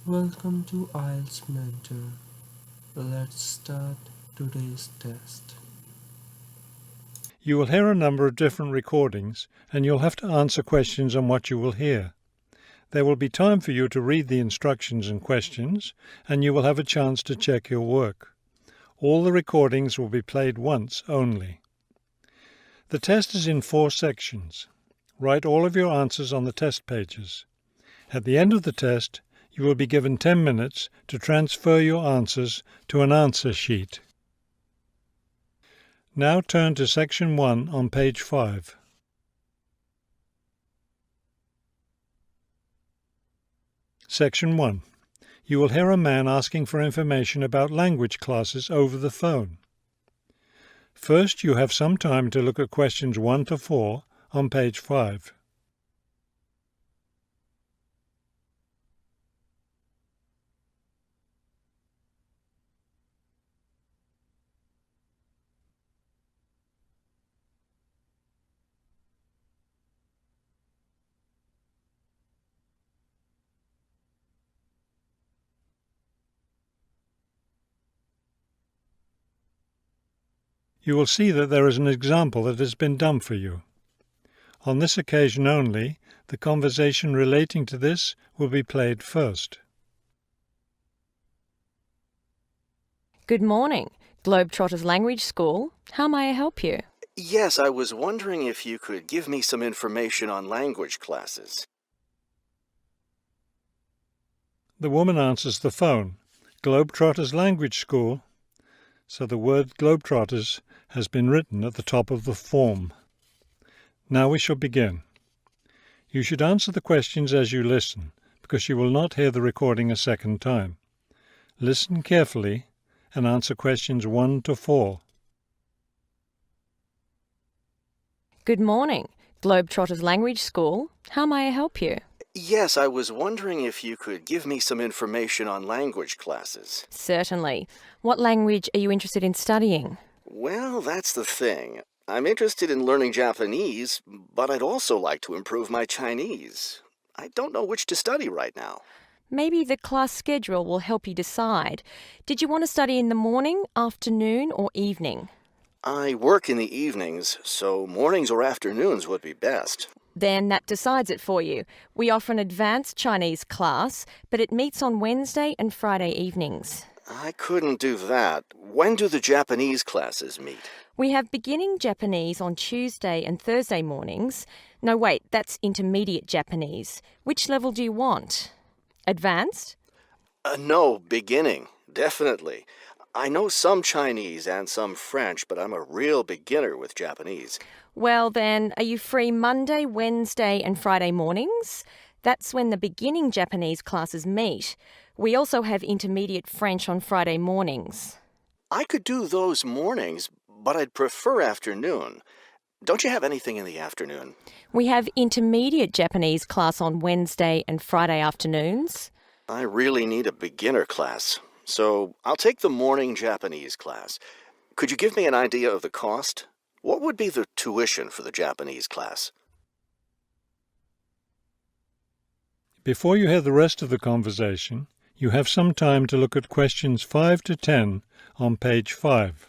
Welcome to IELTS Mentor. Let's start today's test. You will hear a number of different recordings, and you'll have to answer questions on what you will hear. There will be time for you to read the instructions and questions, and you will have a chance to check your work. All the recordings will be played once only. The test is in 4 sections. Write all of your answers on the test pages. At the end of the test, you will be given 10 minutes to transfer your answers to an answer sheet. Now turn to Section 1 on page 5. Section 1. You will hear a man asking for information about language classes over the phone. First, you have some time to look at questions 1 to 4 on page 5. You will see that there is an example that has been done for you. On this occasion only, the conversation relating to this will be played first. Good morning, Globetrotters Language School. How may I help you? Yes, I was wondering if you could give me some information on language classes. The woman answers the phone. Globetrotters Language School. So the word Globetrotters has been written at the top of the form. Now we shall begin. You should answer the questions as you listen, because you will not hear the recording a second time. Listen carefully and answer questions 1 to 4. Good morning, Globetrotters Language School. How may I help you? Yes, I was wondering if you could give me some information on language classes. Certainly. What language are you interested in studying? Well, that's the thing. I'm interested in learning Japanese, but I'd also like to improve my Chinese. I don't know which to study right now. Maybe the class schedule will help you decide. Did you want to study in the morning, afternoon, or evening? I work in the evenings, so mornings or afternoons would be best. Then that decides it for you. We offer an advanced Chinese class, but it meets on Wednesday and Friday evenings. I couldn't do that. When do the Japanese classes meet? We have beginning Japanese on Tuesday and Thursday mornings. No, wait, that's intermediate Japanese. Which level do you want? Advanced? No, beginning, definitely. I know some Chinese and some French, but I'm a real beginner with Japanese. Well then, are you free Monday, Wednesday and Friday mornings? That's when the beginning Japanese classes meet. We also have intermediate French on Friday mornings. I could do those mornings, but I'd prefer afternoon. Don't you have anything in the afternoon? We have intermediate Japanese class on Wednesday and Friday afternoons. I really need a beginner class, so I'll take the morning Japanese class. Could you give me an idea of the cost? What would be the tuition for the Japanese class? Before you hear the rest of the conversation, you have some time to look at questions 5 to 10 on page 5.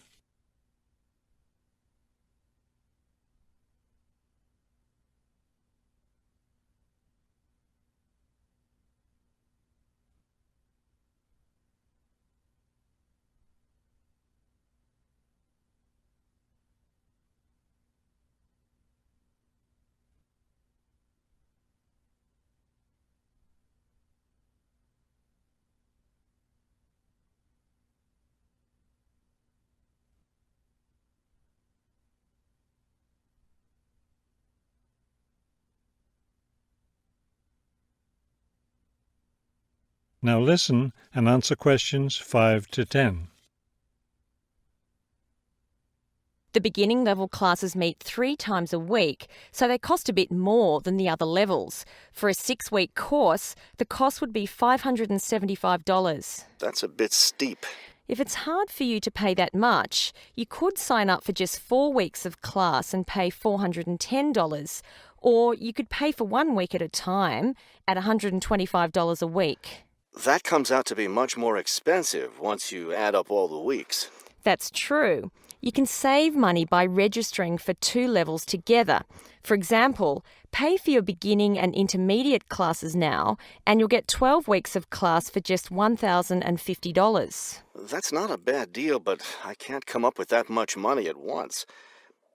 Now listen and answer questions 5 to 10. The beginning level classes meet 3 times a week, so they cost a bit more than the other levels. For a 6-week course, the cost would be $575. That's a bit steep. If it's hard for you to pay that much, you could sign up for just 4 weeks of class and pay $410, or you could pay for 1 week at a time at $125 a week. that comes out to be much more expensive once you add up all the weeks. That's true. You can save money by registering for 2 levels together. For example, pay for your beginning and intermediate classes now, and you'll get 12 weeks of class for just $1,050. That's not a bad deal, but I can't come up with that much money at once.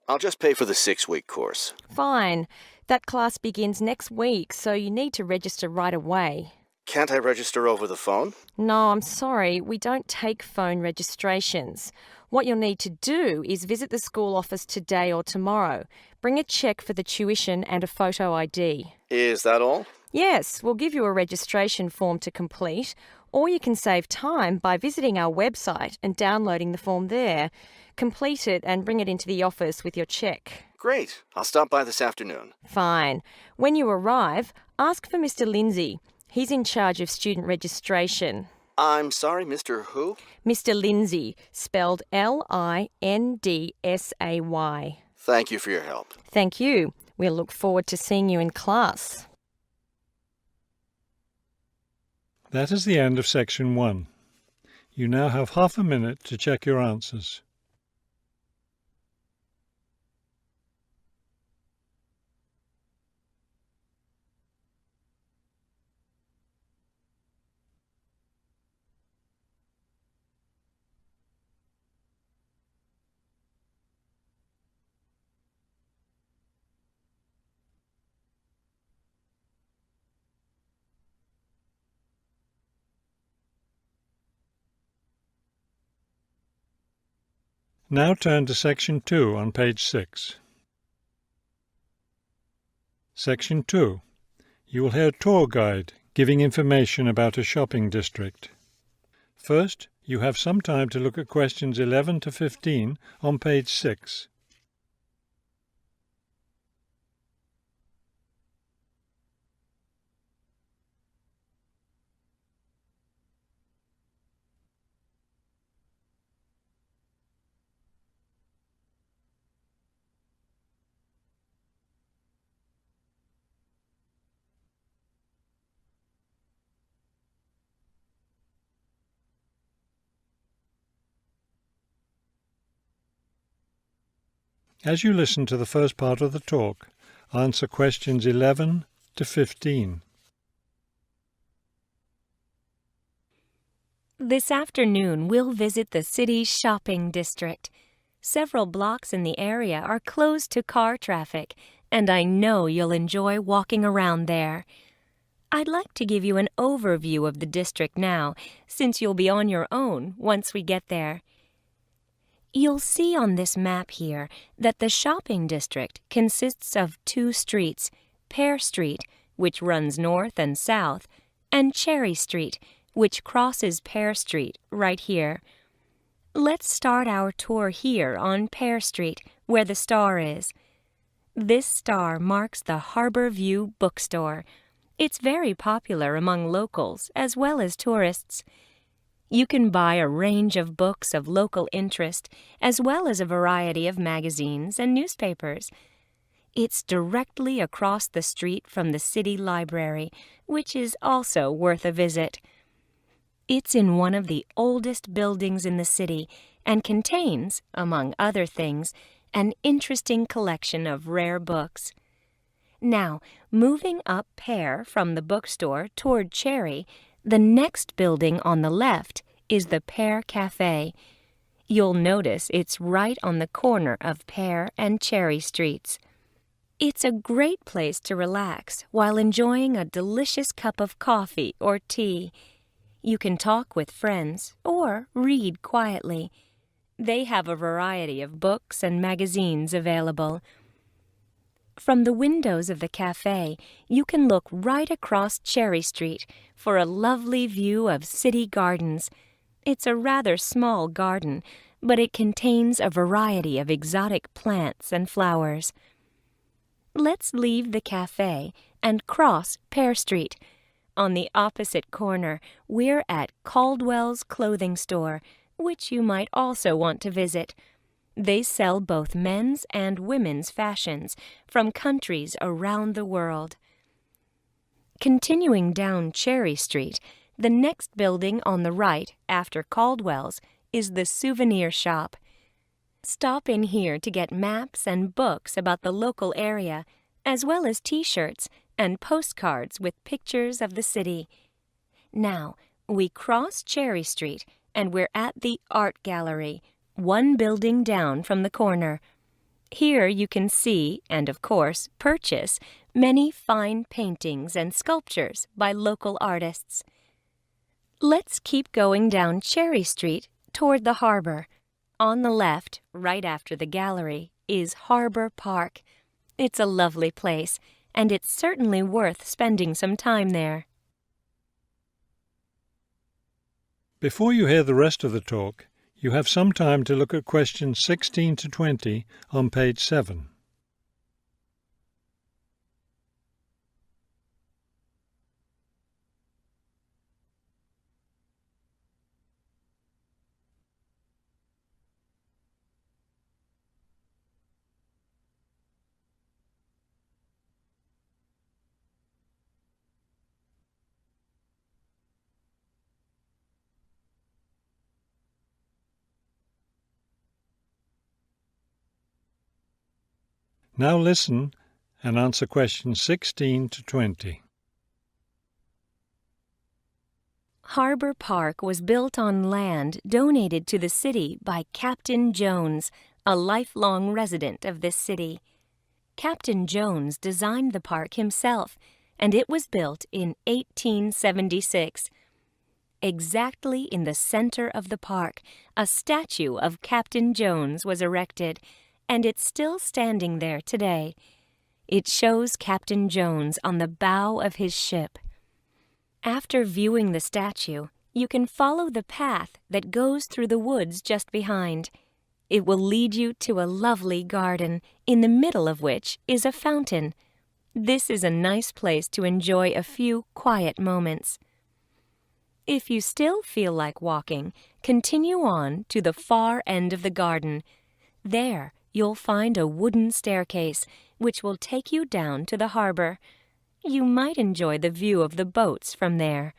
I'll just pay for the 6-week course. Fine. That class begins next week, so you need to register right away. Can't I register over the phone? No, I'm sorry, we don't take phone registrations. What you'll need to do is visit the school office today or tomorrow. Bring a cheque for the tuition and a photo ID. Is that all? Yes, we'll give you a registration form to complete, or you can save time by visiting our website and downloading the form there. Complete it and bring it into the office with your cheque. Great. I'll stop by this afternoon. Fine. When you arrive, ask for Mr. Lindsay. He's in charge of student registration. I'm sorry, Mr. Who? Mr. Lindsay, spelled Lindsay. Thank you for your help. Thank you. We'll look forward to seeing you in class. That is the end of section 1. You now have half a minute to check your answers. Now turn to section 2 on page 6. Section 2. You will hear a tour guide giving information about a shopping district. First, you have some time to look at questions 11 to 15 on page 6. As you listen to the first part of the talk, answer questions 11 to 15. This afternoon, we'll visit the city's shopping district. Several blocks in the area are closed to car traffic, and I know you'll enjoy walking around there. I'd like to give you an overview of the district now, since you'll be on your own once we get there. You'll see on this map here that the shopping district consists of 2 streets, Pear Street, which runs north and south, and Cherry Street, which crosses Pear Street right here. Let's start our tour here on Pear Street, where the star is. This star marks the Harbor View Bookstore. It's very popular among locals as well as tourists. You can buy a range of books of local interest, as well as a variety of magazines and newspapers. It's directly across the street from the city library, which is also worth a visit. It's in one of the oldest buildings in the city and contains, among other things, an interesting collection of rare books. Now, moving up Pear from the bookstore toward Cherry, the next building on the left is the Pear Cafe. You'll notice it's right on the corner of Pear and Cherry Streets. It's a great place to relax while enjoying a delicious cup of coffee or tea. You can talk with friends or read quietly. They have a variety of books and magazines available. From the windows of the cafe, you can look right across Cherry Street for a lovely view of city gardens. It's a rather small garden, but it contains a variety of exotic plants and flowers. Let's leave the cafe and cross Pear Street. On the opposite corner, we're at Caldwell's Clothing Store, which you might also want to visit. They sell both men's and women's fashions from countries around the world. Continuing down Cherry Street, The next building on the right, after Caldwell's, is the souvenir shop. Stop in here to get maps and books about the local area, as well as T-shirts and postcards with pictures of the city. Now, we cross Cherry Street and we're at the Art Gallery, one building down from the corner. Here you can see, and of course purchase, many fine paintings and sculptures by local artists. Let's keep going down Cherry Street toward the harbor. On the left, right after the gallery, is Harbor Park. It's a lovely place, and it's certainly worth spending some time there. Before you hear the rest of the talk, you have some time to look at questions 16 to 20 on page 7. Now listen and answer questions 16 to 20. Harbor Park was built on land donated to the city by Captain Jones, a lifelong resident of this city. Captain Jones designed the park himself, and it was built in 1876. Exactly in the center of the park, a statue of Captain Jones was erected, and it's still standing there today. It shows Captain Jones on the bow of his ship. After viewing the statue, you can follow the path that goes through the woods just behind. It will lead you to a lovely garden, in the middle of which is a fountain. This is a nice place to enjoy a few quiet moments. If you still feel like walking, continue on to the far end of the garden. There, you'll find a wooden staircase, which will take you down to the harbor. You might enjoy the view of the boats from there.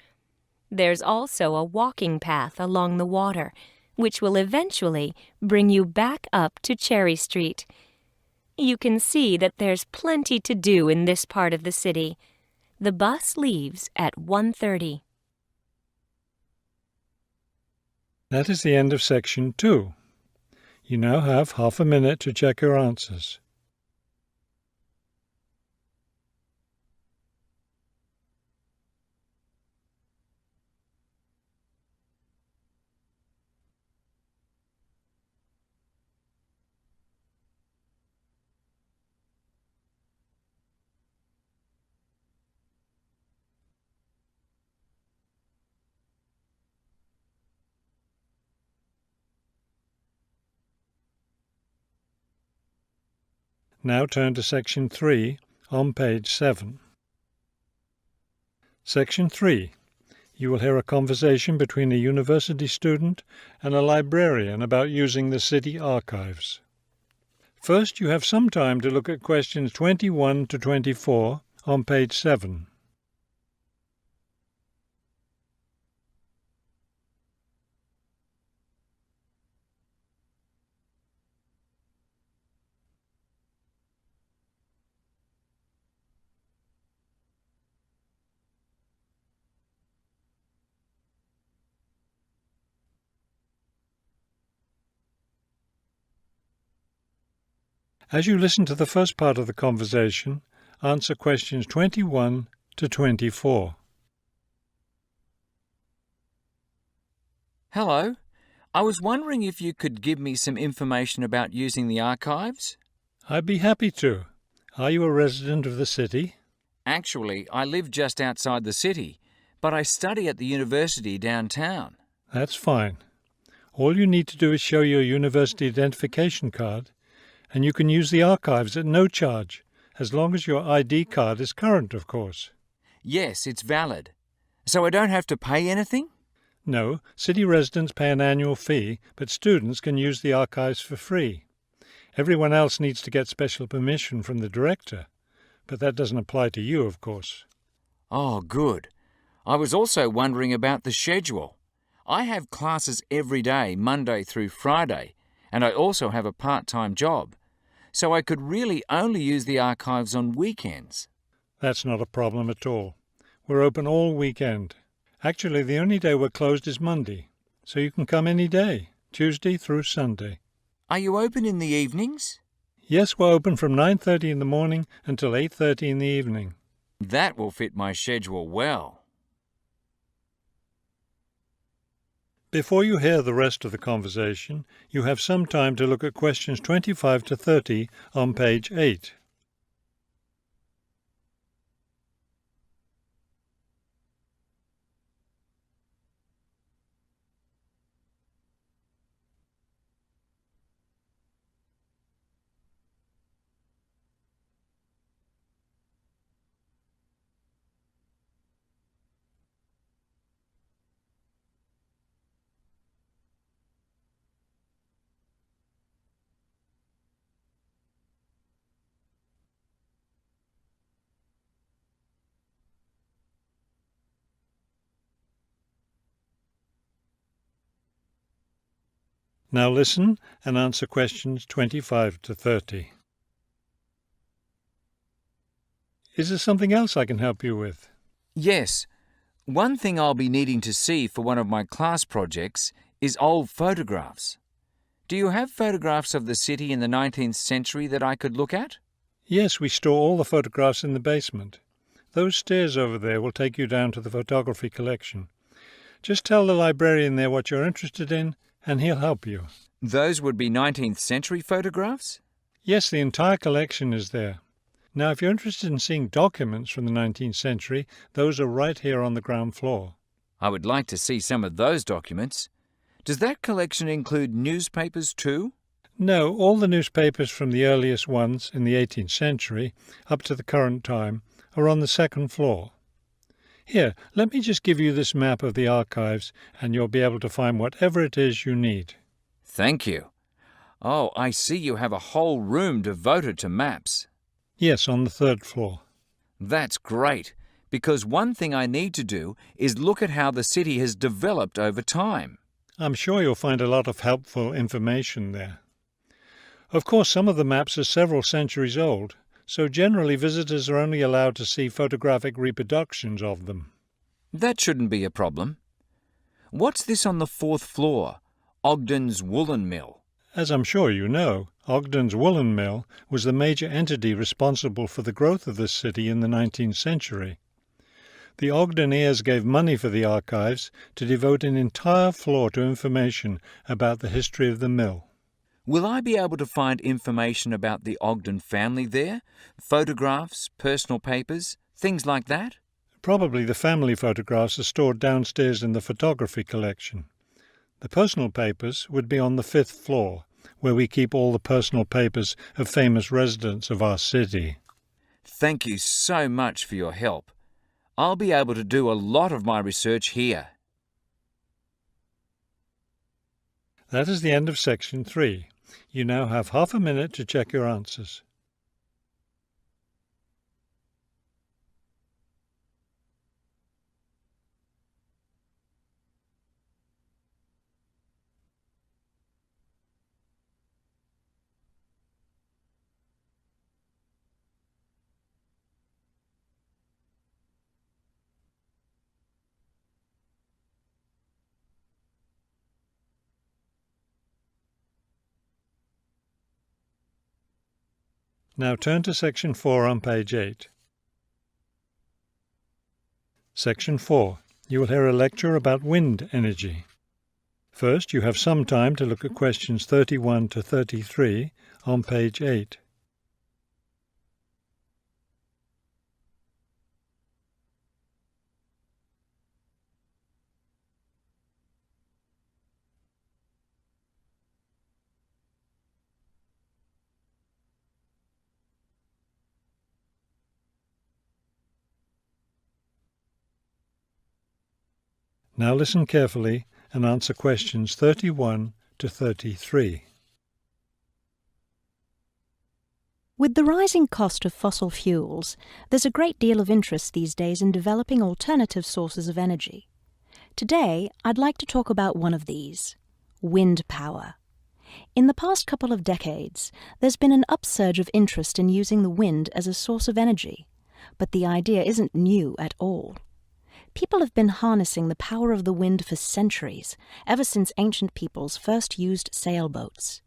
There's also a walking path along the water, which will eventually bring you back up to Cherry Street. You can see that there's plenty to do in this part of the city. The bus leaves at 1:30. That is the end of section 2. You now have half a minute to check your answers. Now turn to section 3 on page 7. Section 3. You will hear a conversation between a university student and a librarian about using the city archives. First, you have some time to look at questions 21 to 24 on page 7. As you listen to the first part of the conversation, answer questions 21 to 24. Hello. I was wondering if you could give me some information about using the archives? I'd be happy to. Are you a resident of the city? Actually, I live just outside the city, but I study at the university downtown. That's fine. All you need to do is show your university identification card, and you can use the archives at no charge, as long as your ID card is current, of course. Yes, it's valid. So I don't have to pay anything? No, city residents pay an annual fee, but students can use the archives for free. Everyone else needs to get special permission from the director, but that doesn't apply to you, of course. Oh, good. I was also wondering about the schedule. I have classes every day, Monday through Friday, and I also have a part-time job, so I could really only use the archives on weekends. That's not a problem at all. We're open all weekend. Actually, the only day we're closed is Monday, so you can come any day, Tuesday through Sunday. Are you open in the evenings? Yes, we're open from 9:30 in the morning until 8:30 in the evening. That will fit my schedule well. Before you hear the rest of the conversation, you have some time to look at questions 25 to 30 on page 8. Now listen and answer questions 25 to 30. Is there something else I can help you with? Yes. One thing I'll be needing to see for one of my class projects is old photographs. Do you have photographs of the city in the 19th century that I could look at? Yes, we store all the photographs in the basement. Those stairs over there will take you down to the photography collection. Just tell the librarian there what you're interested in, and he'll help you. Those would be 19th century photographs? Yes, the entire collection is there. Now, if you're interested in seeing documents from the 19th century, those are right here on the ground floor. I would like to see some of those documents. Does that collection include newspapers too? No, all the newspapers from the earliest ones in the 18th century up to the current time are on the second floor. Here, let me just give you this map of the archives and you'll be able to find whatever it is you need. Thank you. Oh, I see you have a whole room devoted to maps. Yes, on the third floor. That's great, because one thing I need to do is look at how the city has developed over time. I'm sure you'll find a lot of helpful information there. Of course, some of the maps are several centuries old, so generally visitors are only allowed to see photographic reproductions of them. That shouldn't be a problem. What's this on the fourth floor? Ogden's Woolen Mill. As I'm sure you know, Ogden's Woolen Mill was the major entity responsible for the growth of this city in the 19th century. The Ogdeniers gave money for the archives to devote an entire floor to information about the history of the mill. Will I be able to find information about the Ogden family there? Photographs, personal papers, things like that? Probably the family photographs are stored downstairs in the photography collection. The personal papers would be on the fifth floor, where we keep all the personal papers of famous residents of our city. Thank you so much for your help. I'll be able to do a lot of my research here. That is the end of section 3. You now have half a minute to check your answers. Now turn to section 4 on page 8. Section 4. You will hear a lecture about wind energy. First, you have some time to look at questions 31 to 33 on page 8. Now listen carefully and answer questions 31 to 33. With the rising cost of fossil fuels, there's a great deal of interest these days in developing alternative sources of energy. Today, I'd like to talk about one of these: wind power. In the past couple of decades, there's been an upsurge of interest in using the wind as a source of energy, but the idea isn't new at all. People have been harnessing the power of the wind for centuries, ever since ancient peoples first used sailboats.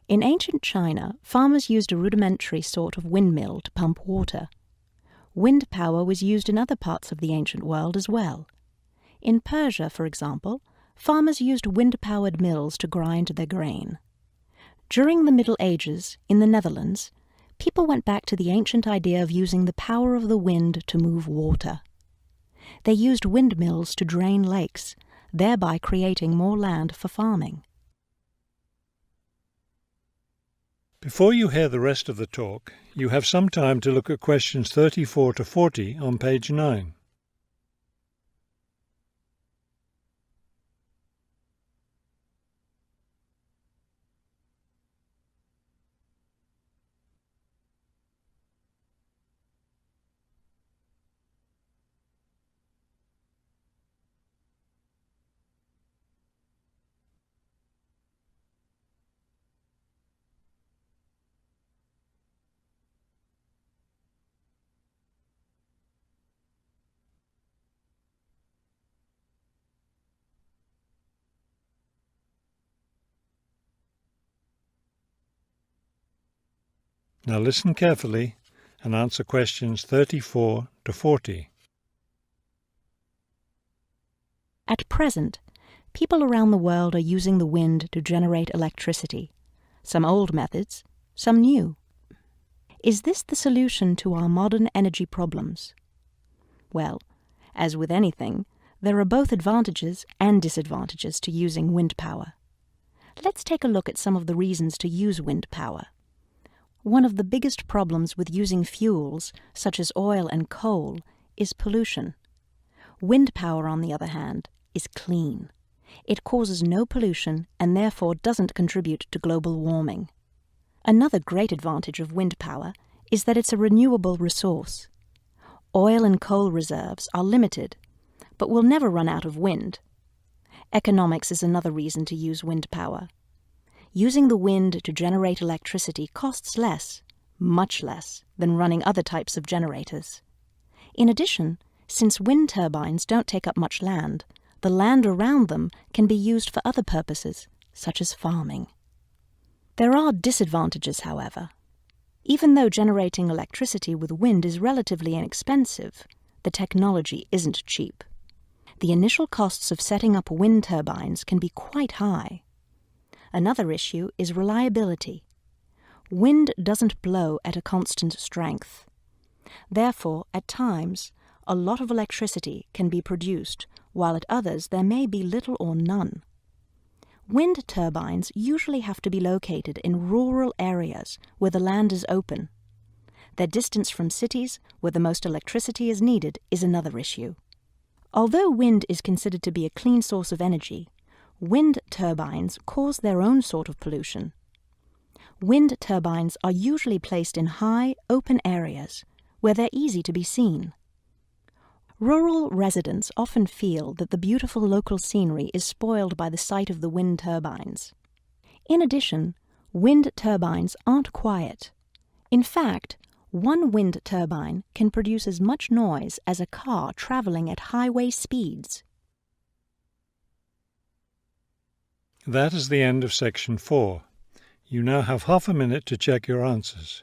In ancient China, farmers used a rudimentary sort of windmill to pump water. Wind power was used in other parts of the ancient world as well. In Persia, for example, farmers used wind-powered mills to grind their grain. During the Middle Ages, in the Netherlands, people went back to the ancient idea of using the power of the wind to move water. They used windmills to drain lakes, thereby creating more land for farming. Before you hear the rest of the talk, you have some time to look at questions 34 to 40 on page 9. Now listen carefully and answer questions 34 to 40. At present, people around the world are using the wind to generate electricity, some old methods, some new. Is this the solution to our modern energy problems? Well, as with anything, there are both advantages and disadvantages to using wind power. Let's take a look at some of the reasons to use wind power. One of the biggest problems with using fuels, such as oil and coal, is pollution. Wind power, on the other hand, is clean. It causes no pollution and therefore doesn't contribute to global warming. Another great advantage of wind power is that it's a renewable resource. Oil and coal reserves are limited, but will never run out of wind. Economics is another reason to use wind power. Using the wind to generate electricity costs less, much less, than running other types of generators. In addition, since wind turbines don't take up much land, the land around them can be used for other purposes, such as farming. There are disadvantages, however. Even though generating electricity with wind is relatively inexpensive, the technology isn't cheap. The initial costs of setting up wind turbines can be quite high. Another issue is reliability. Wind doesn't blow at a constant strength. Therefore, at times, a lot of electricity can be produced, while at others there may be little or none. Wind turbines usually have to be located in rural areas where the land is open. Their distance from cities, where the most electricity is needed, is another issue. Although wind is considered to be a clean source of energy, wind turbines cause their own sort of pollution. Wind turbines are usually placed in high, open areas where they're easy to be seen. Rural residents often feel that the beautiful local scenery is spoiled by the sight of the wind turbines. In addition, wind turbines aren't quiet. In fact, one wind turbine can produce as much noise as a car traveling at highway speeds. That is the end of section 4. You now have half a minute to check your answers.